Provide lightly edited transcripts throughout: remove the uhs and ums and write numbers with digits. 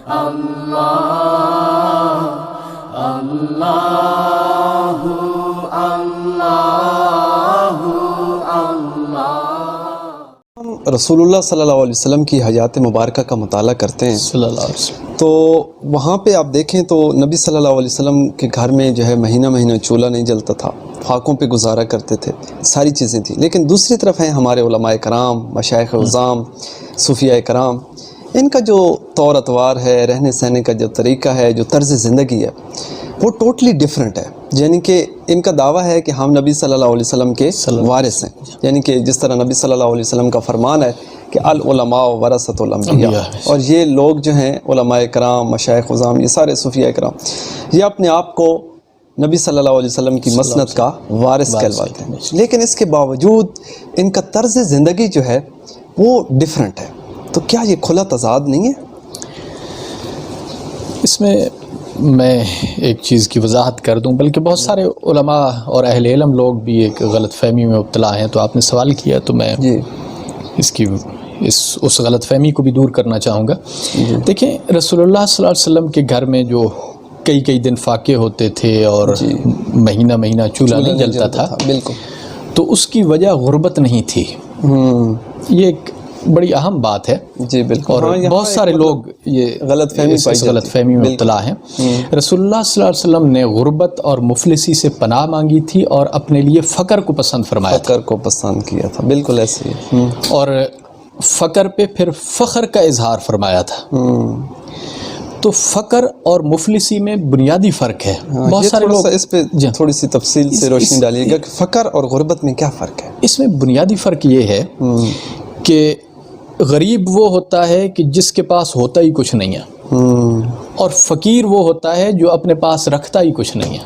رسول اللہ صلی اللہ علیہ وسلم کی حیات مبارکہ کا مطالعہ کرتے ہیں صلی اللہ علیہ وسلم، تو وہاں پہ آپ دیکھیں تو نبی صلی اللہ علیہ وسلم کے گھر میں جو ہے مہینہ مہینہ چولہا نہیں جلتا تھا، فاقوں پہ گزارا کرتے تھے، ساری چیزیں تھیں. لیکن دوسری طرف ہیں ہمارے علماء کرام، مشائخ عظام، صوفیاء کرام، ان کا جو طور اطوار ہے، رہنے سہنے کا جو طریقہ ہے، جو طرز زندگی ہے، وہ ٹوٹلی ڈیفرنٹ ہے. یعنی کہ ان کا دعویٰ ہے کہ ہم نبی صلی اللہ علیہ وسلم کے وارث ہیں. یعنی کہ جس طرح نبی صلی اللہ علیہ وسلم کا فرمان ہے کہ العلماء ورثۃ الانبیاء، اور یہ لوگ جو ہیں علماء کرام، مشائخ عظام، یہ سارے صوفیاء کرام، یہ اپنے آپ کو نبی صلی اللہ علیہ وسلم کی مسند کا وارث کہلواتے ہیں. لیکن اس کے باوجود ان کا طرز زندگی جو ہے وہ ڈیفرنٹ ہے. تو کیا یہ کھلا تضاد نہیں ہے؟ اس میں میں ایک چیز کی وضاحت کر دوں، بلکہ بہت سارے علماء اور اہل علم لوگ بھی ایک غلط فہمی میں مبتلا ہیں. تو آپ نے سوال کیا تو میں اس غلط فہمی کو بھی دور کرنا چاہوں گا. دیکھیں، رسول اللہ صلی اللہ علیہ وسلم کے گھر میں جو کئی دن فاقے ہوتے تھے اور مہینہ مہینہ چولہا نہیں جلتا تھا، بالکل، تو اس کی وجہ غربت نہیں تھی. یہ ایک بڑی اہم بات ہے. جی بالکل. اور بہت سارے لوگ یہ غلط فہمی میں مبتلا ہیں. رسول اللہ صلی اللہ علیہ وسلم نے غربت اور مفلسی سے پناہ مانگی تھی اور اپنے لیے فقر کو پسند فرمایا تھا. فقر کو پسند کیا تھا، بالکل ایسے ہی. اور فقر پہ پھر فخر کا اظہار فرمایا تھا. تو فقر اور مفلسی میں بنیادی فرق ہے. بہت سارے لوگ اس پہ تھوڑی سی تفصیل سے روشنی ڈالیے گا کہ فقر اور غربت میں کیا فرق ہے. اس میں بنیادی فرق یہ ہے کہ غریب وہ ہوتا ہے کہ جس کے پاس ہوتا ہی کچھ نہیں ہے، اور فقیر وہ ہوتا ہے جو اپنے پاس رکھتا ہی کچھ نہیں ہے.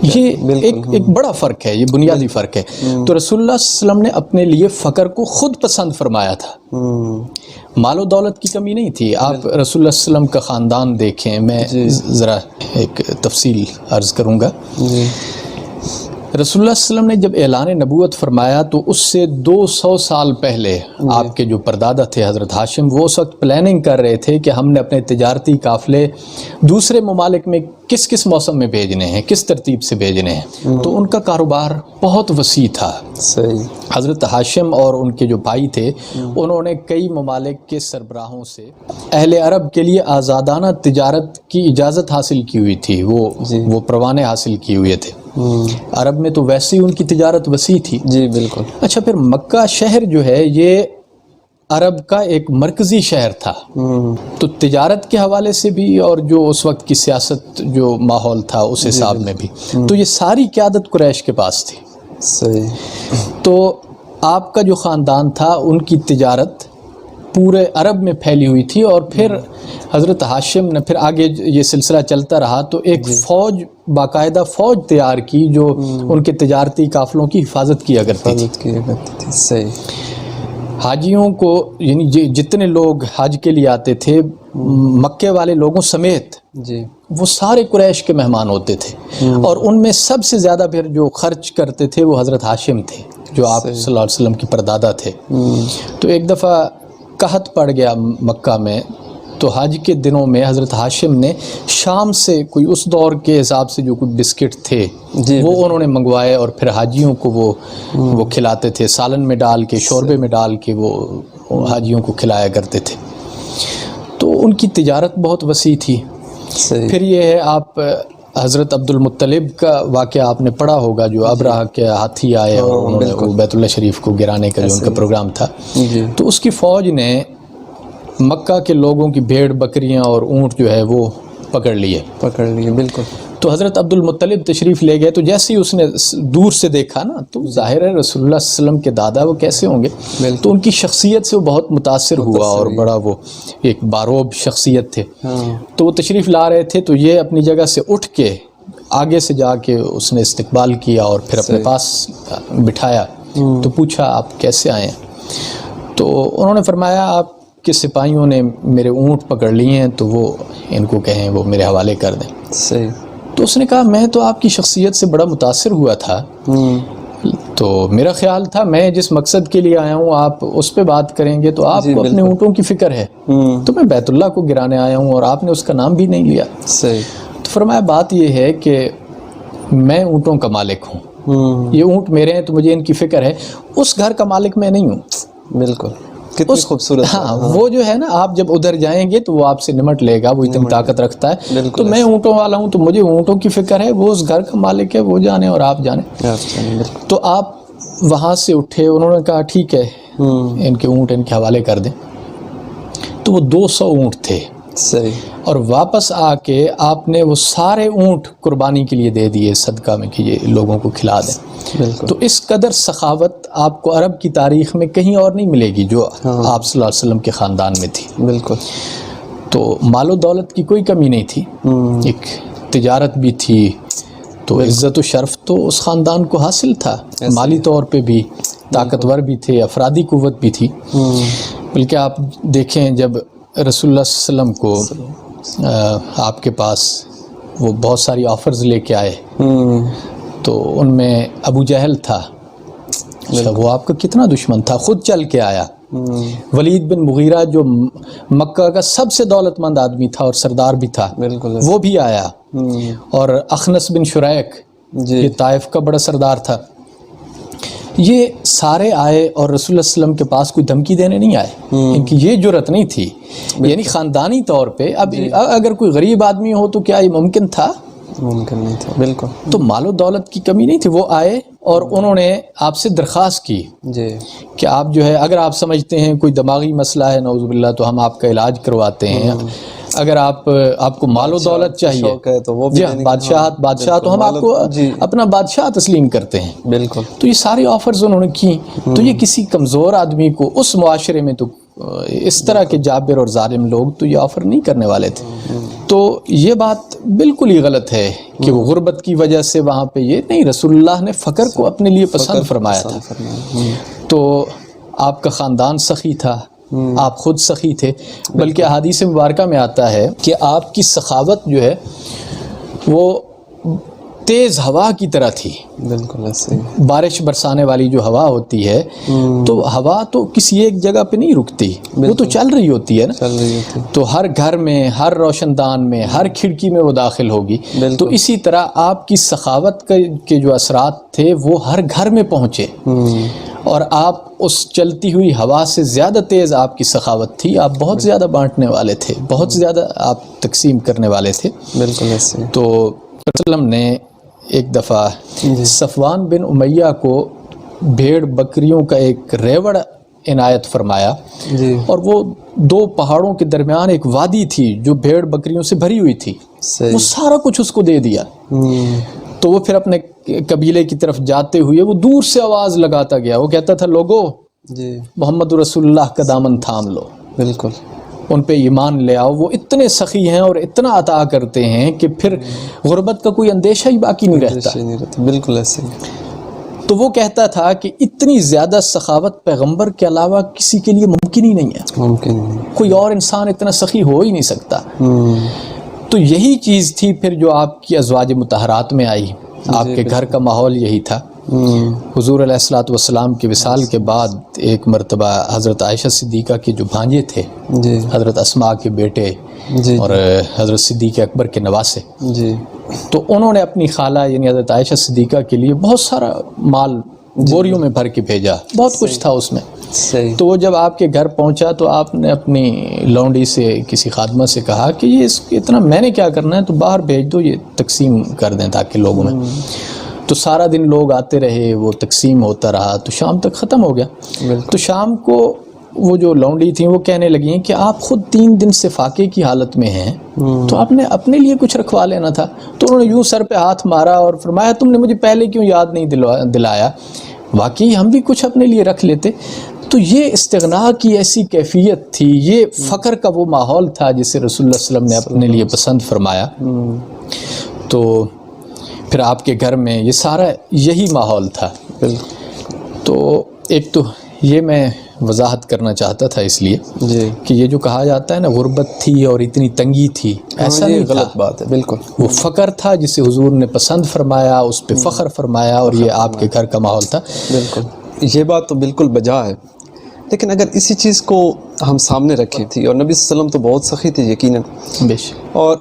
یہ ایک بڑا فرق ہے، یہ بنیادی فرق ہے. تو رسول اللہ صلی اللہ علیہ وسلم نے اپنے لیے فقر کو خود پسند فرمایا تھا. مال و دولت کی کمی نہیں تھی. آپ رسول اللہ صلی اللہ علیہ وسلم کا خاندان دیکھیں. میں ذرا ایک تفصیل عرض کروں گا. رسول اللہ صلی اللہ علیہ وسلم نے جب اعلان نبوت فرمایا تو اس سے 200 سال پہلے آپ کے جو پردادا تھے حضرت ہاشم، وہ اس وقت پلاننگ کر رہے تھے کہ ہم نے اپنے تجارتی قافلے دوسرے ممالک میں کس کس موسم میں بھیجنے ہیں، کس ترتیب سے بھیجنے ہیں. تو ان کا کاروبار بہت وسیع تھا. حضرت ہاشم اور ان کے جو بھائی تھے، انہوں نے کئی ممالک کے سربراہوں سے اہل عرب کے لیے آزادانہ تجارت کی اجازت حاصل کی ہوئی تھی. وہ پروانے حاصل کیے ہوئے تھے. عرب میں تو ویسے ہی ان کی تجارت وسیع تھی. جی بالکل. اچھا، پھر مکہ شہر جو ہے یہ عرب کا ایک مرکزی شہر تھا. تو تجارت کے حوالے سے بھی اور جو اس وقت کی سیاست جو ماحول تھا اس حساب میں بھی، تو یہ ساری قیادت قریش کے پاس تھی. صحیح. تو آپ کا جو خاندان تھا ان کی تجارت پورے عرب میں پھیلی ہوئی تھی. اور پھر حضرت ہاشم نے پھر آگے یہ سلسلہ چلتا رہا تو ایک فوج، باقاعدہ فوج تیار کی جو ان کے تجارتی قافلوں کی حفاظت کیا کرتی تھی. صحیح. حاجیوں کو، یعنی جتنے لوگ حج کے لیے آتے تھے مکے والے لوگوں سمیت، وہ سارے قریش کے مہمان ہوتے تھے. اور ان میں سب سے زیادہ پھر جو خرچ کرتے تھے وہ حضرت ہاشم تھے جو آپ صلی اللہ علیہ وسلم کی پردادا تھے. تو ایک دفعہ قحط پڑ گیا مکہ میں، تو حج کے دنوں میں حضرت ہاشم نے شام سے کوئی اس دور کے حساب سے جو کوئی بسکٹ تھے وہ انہوں نے منگوائے اور پھر حاجیوں کو وہ کھلاتے تھے. سالن میں ڈال کے، شوربے میں ڈال کے وہ حاجیوں کو کھلایا کرتے تھے. تو ان کی تجارت بہت وسیع تھی. پھر یہ ہے، آپ حضرت عبد المطلب کا واقعہ آپ نے پڑھا ہوگا، جو ابرہہ کے ہاتھی آئے اور انہوں نے بیت اللہ شریف کو گرانے کا جو ان کا پروگرام تھا. تو اس کی فوج نے مکہ کے لوگوں کی بھیڑ بکریاں اور اونٹ جو ہے وہ پکڑ لیے. بالکل. تو حضرت عبد المطلب تشریف لے گئے. تو جیسے ہی اس نے دور سے دیکھا نا، تو ظاہر ہے رسول اللہ صلی اللہ علیہ وسلم کے دادا وہ کیسے ہوں گے. تو ان کی شخصیت سے وہ بہت متاثر ہوا اور بڑا وہ ایک باروب شخصیت تھے. تو وہ تشریف لا رہے تھے تو یہ اپنی جگہ سے اٹھ کے آگے سے جا کے اس نے استقبال کیا اور پھر اپنے پاس بٹھایا. تو پوچھا آپ کیسے آئے ہیں؟ تو انہوں نے فرمایا آپ کے سپاہیوں نے میرے اونٹ پکڑ لیے ہیں تو وہ ان کو کہیں وہ میرے حوالے کر دیں. صحیح. تو اس نے کہا میں تو آپ کی شخصیت سے بڑا متاثر ہوا تھا، تو میرا خیال تھا میں جس مقصد کے لیے آیا ہوں آپ اس پہ بات کریں گے تو آپ کو اپنے اونٹوں کی فکر ہے، تو میں بیت اللہ کو گرانے آیا ہوں اور آپ نے اس کا نام بھی نہیں لیا. صحیح. تو فرمایا بات یہ ہے کہ میں اونٹوں کا مالک ہوں، یہ اونٹ میرے ہیں تو مجھے ان کی فکر ہے، اس گھر کا مالک میں نہیں ہوں. بالکل، کتنی خوبصورت. ہاں وہ جو ہے نا آپ جب ادھر جائیں گے تو وہ آپ سے نمٹ لے گا، وہ اتنی طاقت رکھتا ہے. تو میں اونٹوں والا ہوں تو مجھے اونٹوں کی فکر ہے، وہ اس گھر کا مالک ہے، وہ جانے اور آپ جانے. تو آپ وہاں سے اٹھے، انہوں نے کہا ٹھیک ہے ان کے اونٹ ان کے حوالے کر دیں. تو وہ 200 اونٹ تھے. صحیح. اور واپس آ کے آپ نے وہ سارے اونٹ قربانی کے لیے دے دیے صدقہ میں کہ یہ لوگوں کو کھلا دیں. بالکل. تو اس قدر سخاوت آپ کو عرب کی تاریخ میں کہیں اور نہیں ملے گی جو آپ صلی اللہ علیہ وسلم کے خاندان میں تھی. بالکل. تو مال و دولت کی کوئی کمی نہیں تھی، ایک تجارت بھی تھی، تو عزت و شرف تو اس خاندان کو حاصل تھا، مالی طور پہ بھی طاقتور بھی تھے، افرادی قوت بھی تھی. بلکہ آپ دیکھیں جب رسول اللہ صلی اللہ علیہ وسلم کو آپ کے پاس وہ بہت ساری آفرز لے کے آئے تو ان میں ابو جہل تھا. وہ آپ کا کتنا دشمن تھا، خود چل کے آیا. ولید بن مغیرہ جو مکہ کا سب سے دولت مند آدمی تھا اور سردار بھی تھا، وہ بھی آیا. اور اخنس بن شریک یہ طائف کا بڑا سردار تھا. یہ سارے آئے اور رسول اللہ صلی اللہ علیہ وسلم کے پاس کوئی دھمکی دینے نہیں آئے. ان کی یہ جرأت نہیں تھی، یعنی خاندانی طور پہ. اب اگر کوئی غریب آدمی ہو تو کیا یہ ممکن تھا؟ ممکن نہیں تھا. بالکل. تو مال و دولت کی کمی نہیں تھی. وہ آئے اور انہوں نے آپ سے درخواست کی کہ آپ جو ہے اگر آپ سمجھتے ہیں کوئی دماغی مسئلہ ہے نعوذ باللہ تو ہم آپ کا علاج کرواتے ہیں. اگر آپ کو مال و دولت چاہیے تو وہ بھی بادشاہ تو ہم آپ کو اپنا بادشاہ تسلیم کرتے ہیں. بالکل. تو یہ ساری آفرز انہوں نے کی. تو یہ کسی کمزور آدمی کو اس معاشرے میں تو اس طرح کے جابر اور ظالم لوگ تو یہ آفر نہیں کرنے والے تھے. تو یہ بات بالکل ہی غلط ہے کہ وہ غربت کی وجہ سے وہاں پہ یہ نہیں، رسول اللہ نے فقر کو اپنے لیے پسند فرمایا تھا. تو آپ کا خاندان سخی تھا، آپ خود سخی تھے. بلکہ احادیث مبارکہ میں آتا ہے کہ آپ کی سخاوت جو ہے وہ تیز ہوا کی طرح تھی. بالکل ایسے. بارش برسانے والی جو ہوا ہوتی ہے تو ہوا تو کسی ایک جگہ پہ نہیں رکتی، وہ تو چل رہی ہوتی ہے نا. تو ہر گھر میں، ہر روشن دان میں، ہر کھڑکی میں وہ داخل ہوگی. تو اسی طرح آپ کی سخاوت کے جو اثرات تھے وہ ہر گھر میں پہنچے، اور آپ اس چلتی ہوئی ہوا سے زیادہ تیز آپ کی سخاوت تھی. آپ بہت زیادہ بانٹنے والے تھے، بہت زیادہ آپ تقسیم کرنے والے تھے. بالکل ایسے. تو وسلم نے ایک دفعہ صفوان بن امیہ کو بھیڑ بکریوں کا ایک ریوڑ عنایت فرمایا. اور وہ 2 پہاڑوں کے درمیان ایک وادی تھی جو بھیڑ بکریوں سے بھری ہوئی تھی. وہ سارا کچھ اس کو دے دیا. تو وہ پھر اپنے قبیلے کی طرف جاتے ہوئے وہ دور سے آواز لگاتا گیا. وہ کہتا تھا لوگو محمد رسول اللہ کا دامن تھام لو. بالکل. ان پہ ایمان لے آؤ. وہ اتنے سخی ہیں اور اتنا عطا کرتے ہیں کہ پھر غربت کا کوئی اندیشہ ہی باقی نہیں رہتا. بالکل ایسے. تو وہ کہتا تھا کہ اتنی زیادہ سخاوت پیغمبر کے علاوہ کسی کے لیے ممکن ہی نہیں ہے. ممکن نہیں. کوئی اور انسان اتنا سخی ہو ہی نہیں سکتا. تو یہی چیز تھی پھر جو آپ کی ازواج مطہرات میں آئی. آپ کے گھر کا ماحول یہی تھا. حضور علیہ الصلوۃ والسلام کے وصال کے بعد ایک مرتبہ حضرت عائشہ صدیقہ کے جو بھانجے تھے، حضرت اسماء کے بیٹے اور حضرت صدیق اکبر کے نواسے، تو انہوں نے اپنی خالہ یعنی حضرت عائشہ صدیقہ کے لیے بہت سارا مال بوریوں میں بھر کے بھیجا. بہت کچھ تھا اس میں. تو وہ جب آپ کے گھر پہنچا تو آپ نے اپنی لونڈی سے کسی خادمہ سے کہا کہ یہ اتنا میں نے کیا کرنا ہے، تو باہر بھیج دو، یہ تقسیم کر دیں تاکہ لوگوں میں. تو سارا دن لوگ آتے رہے، وہ تقسیم ہوتا رہا، تو شام تک ختم ہو گیا. تو شام کو وہ جو لونڈی تھیں وہ کہنے لگیں کہ آپ خود 3 دن سے فاقے کی حالت میں ہیں، تو آپ نے اپنے لیے کچھ رکھوا لینا تھا. تو انہوں نے یوں سر پہ ہاتھ مارا اور فرمایا تم نے مجھے پہلے کیوں یاد نہیں دلایا، واقعی ہم بھی کچھ اپنے لیے رکھ لیتے. تو یہ استغنا کی ایسی کیفیت تھی، یہ فقر کا وہ ماحول تھا جسے رسول اللہ صلی اللہ علیہ وسلم نے اپنے لیے پسند فرمایا. تو پھر آپ کے گھر میں یہ سارا یہی ماحول تھا. تو ایک تو یہ میں وضاحت کرنا چاہتا تھا اس لیے جی کہ یہ جو کہا جاتا ہے نا غربت تھی اور اتنی تنگی تھی، ایسا یہ نہیں تھا، غلط بات ہے بالکل. وہ فقر تھا جسے حضور نے پسند فرمایا، اس پہ فخر فرمایا، اور یہ آپ کے گھر کا ماحول تھا. بالکل یہ بات تو بالکل بجا ہے. لیکن اگر اسی چیز کو ہم سامنے رکھیں تھی، اور نبی صلی اللہ علیہ وسلم تو بہت سخی تھے یقیناً، بے شک. اور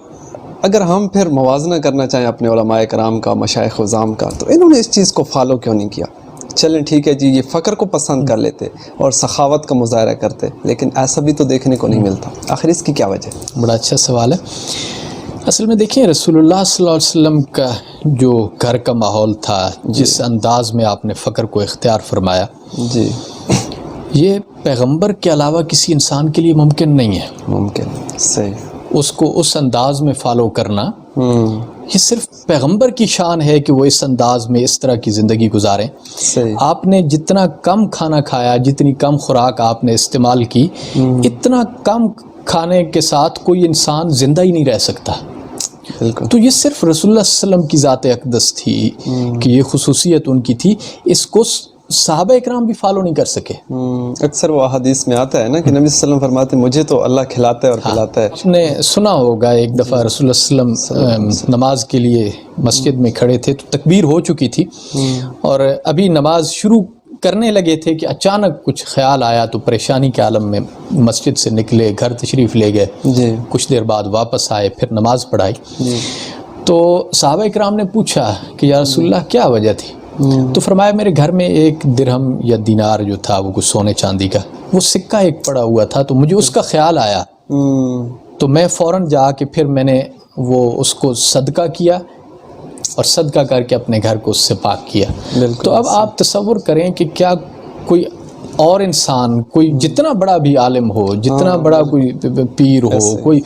اگر ہم پھر موازنہ کرنا چاہیں اپنے علماء کرام کا، مشائخ عظام کا، تو انہوں نے اس چیز کو فالو کیوں نہیں کیا؟ چلیں ٹھیک ہے جی، یہ فقر کو پسند کر لیتے اور سخاوت کا مظاہرہ کرتے، لیکن ایسا بھی تو دیکھنے کو نہیں ملتا. آخر اس کی کیا وجہ؟ بڑا اچھا سوال ہے. اصل میں دیکھیں رسول اللہ صلی اللہ علیہ وسلم کا جو گھر کا ماحول تھا، جس انداز میں آپ نے فقر کو اختیار فرمایا، جی یہ پیغمبر کے علاوہ کسی انسان کے لیے ممکن نہیں ہے. ممکن صحیح. اس کو اس انداز میں فالو کرنا یہ صرف پیغمبر کی شان ہے کہ وہ اس انداز میں اس طرح کی زندگی گزاریں. صحیح. آپ نے جتنا کم کھانا کھایا، جتنی کم خوراک آپ نے استعمال کی، اتنا کم کھانے کے ساتھ کوئی انسان زندہ ہی نہیں رہ سکتا. بالکل. تو یہ صرف رسول اللہ صلی اللہ علیہ وسلم کی ذات اقدس تھی کہ یہ خصوصیت ان کی تھی. اس کو صحابہ اکرام بھی فالو نہیں کر سکے. اکثر وہ حدیث میں آتا ہے نا کہ نبی صلی اللہ علیہ وسلم فرماتے ہیں مجھے تو اللہ کھلاتا ہے اور پلاتا ہے. آپ نے سنا ہوگا ایک دفعہ رسول اللہ صلی اللہ علیہ وسلم نماز کے لیے مسجد میں کھڑے تھے، تو تکبیر ہو چکی تھی اور ابھی نماز شروع کرنے لگے تھے کہ اچانک کچھ خیال آیا، تو پریشانی کے عالم میں مسجد سے نکلے، گھر تشریف لے گئے. جی کچھ دیر بعد واپس آئے، پھر نماز پڑھائی. جی تو صحابہ اکرام نے پوچھا کہ یا رسول اللہ کیا وجہ تھی؟ تو فرمایا میرے گھر میں ایک درہم یا دینار جو تھا وہ کچھ سونے چاندی کا وہ سکہ ایک پڑا ہوا تھا، تو مجھے اس کا خیال آیا، تو میں فوراً جا کے پھر میں نے وہ اس کو صدقہ کیا اور صدقہ کر کے اپنے گھر کو اس سے پاک کیا. تو اب آپ تصور کریں کہ کیا کوئی اور انسان، کوئی جتنا بڑا بھی عالم ہو، جتنا بڑا کوئی پیر ہو، کوئی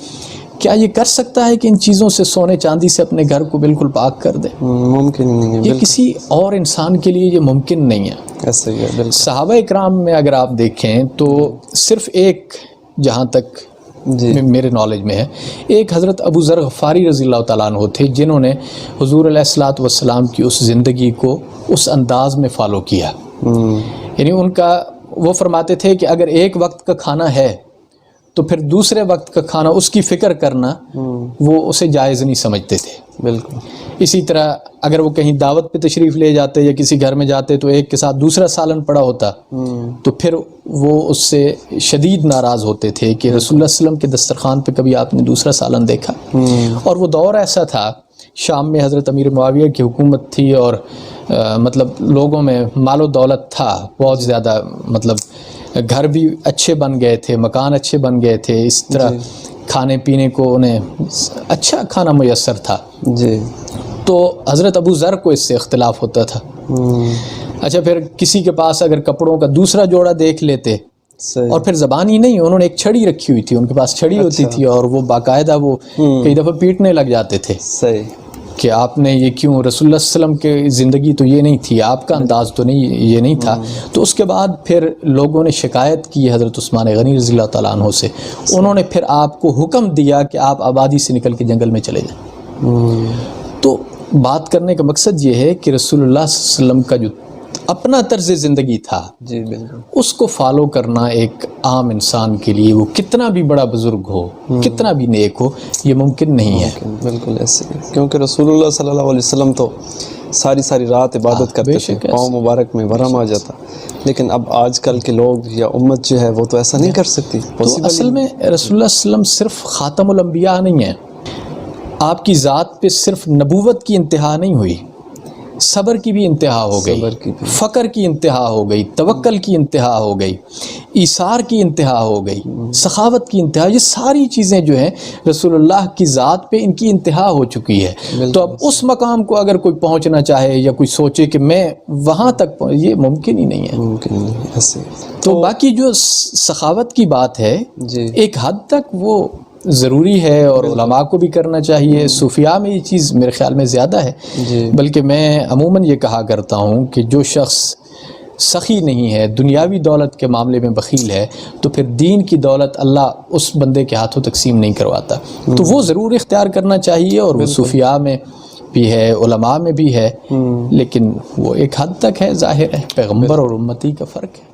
کیا یہ کر سکتا ہے کہ ان چیزوں سے، سونے چاندی سے اپنے گھر کو بالکل پاک کر دے؟ ممکن نہیں ہے. یہ کسی اور انسان کے لیے یہ ممکن نہیں ہے. ایسا ہی ہے بالکل. صحابہ اکرام میں اگر آپ دیکھیں تو صرف ایک، جہاں تک جی میرے نالج میں ہے، ایک حضرت ابو ذر غفاری رضی اللہ تعالیٰ عنہ تھے جنہوں نے حضور علیہ الصلوۃ والسلام کی اس زندگی کو اس انداز میں فالو کیا. یعنی ان کا، وہ فرماتے تھے کہ اگر ایک وقت کا کھانا ہے تو پھر دوسرے وقت کا کھانا اس کی فکر کرنا وہ اسے جائز نہیں سمجھتے تھے. بالکل. اسی طرح اگر وہ کہیں دعوت پہ تشریف لے جاتے یا کسی گھر میں جاتے تو ایک کے ساتھ دوسرا سالن پڑا ہوتا تو پھر وہ اس سے شدید ناراض ہوتے تھے کہ رسول اللہ صلی اللہ علیہ وسلم کے دسترخوان پہ کبھی آپ نے دوسرا سالن دیکھا؟ اور وہ دور ایسا تھا، شام میں حضرت امیر معاویہ کی حکومت تھی اور مطلب لوگوں میں مال و دولت تھا بہت زیادہ، مطلب گھر بھی اچھے بن گئے تھے، مکان اچھے بن گئے تھے، اس طرح کھانے پینے کو انہیں اچھا کھانا میسر تھا. جی. تو حضرت ابو ذر کو اس سے اختلاف ہوتا تھا. اچھا پھر کسی کے پاس اگر کپڑوں کا دوسرا جوڑا دیکھ لیتے، اور پھر زبان ہی نہیں، انہوں نے ایک چھڑی رکھی ہوئی تھی، ان کے پاس چھڑی ہوتی تھی اور وہ باقاعدہ وہ کئی دفعہ پیٹنے لگ جاتے تھے. صحیح. کہ آپ نے یہ کیوں، رسول اللہ صلی اللہ علیہ وسلم کی زندگی تو یہ نہیں تھی، آپ کا انداز تو نہیں یہ نہیں تھا. تو اس کے بعد پھر لوگوں نے شکایت کی حضرت عثمان غنی رضی اللہ تعالیٰ عنہ سے. انہوں نے پھر آپ کو حکم دیا کہ آپ آبادی سے نکل کے جنگل میں چلے جائیں. تو بات کرنے کا مقصد یہ ہے کہ رسول اللہ صلی اللہ علیہ وسلم کا جو اپنا طرز زندگی تھا، جی بالکل، اس کو فالو کرنا ایک عام انسان کے لیے، وہ کتنا بھی بڑا بزرگ ہو، کتنا بھی نیک ہو، یہ ممکن نہیں ہے. بالکل ایسے ہی، کیونکہ رسول اللہ صلی اللہ علیہ وسلم تو ساری رات عبادت کرتے تھے، پاؤں مبارک میں ورم آ جاتا. لیکن اب آج کل کے لوگ یا امت جو ہے وہ تو ایسا نہیں کر سکتی. تو اصل میں رسول اللہ صلی اللہ علیہ وسلم صرف خاتم الانبیاء نہیں ہیں. آپ کی ذات پہ صرف نبوت کی انتہا نہیں ہوئی، صبر کی بھی انتہا ہو گئی، فقر کی انتہا ہو گئی، توکل کی انتہا ہو گئی، ایثار کی انتہا ہو گئی، سخاوت کی انتہا. یہ ساری چیزیں جو ہیں رسول اللہ کی ذات پہ ان کی انتہا ہو چکی ہے. تو اب اس مقام کو اگر کوئی پہنچنا چاہے یا کوئی سوچے کہ میں وہاں تک یہ ممکن ہی نہیں ہے. ممکن نہیں ایسے. تو باقی جو سخاوت کی بات ہے ایک حد تک وہ ضروری ہے اور علماء کو بھی کرنا چاہیے. صوفیاء میں یہ چیز میرے خیال میں زیادہ ہے، بلکہ میں عموماً یہ کہا کرتا ہوں کہ جو شخص سخی نہیں ہے، دنیاوی دولت کے معاملے میں بخیل ہے، تو پھر دین کی دولت اللہ اس بندے کے ہاتھوں تقسیم نہیں کرواتا. تو وہ ضرور اختیار کرنا چاہیے، اور وہ صوفیاء میں بھی ہے، علماء میں بھی ہے، لیکن وہ ایک حد تک ہے، ظاہر ہے پیغمبر اور امتی کا فرق ہے.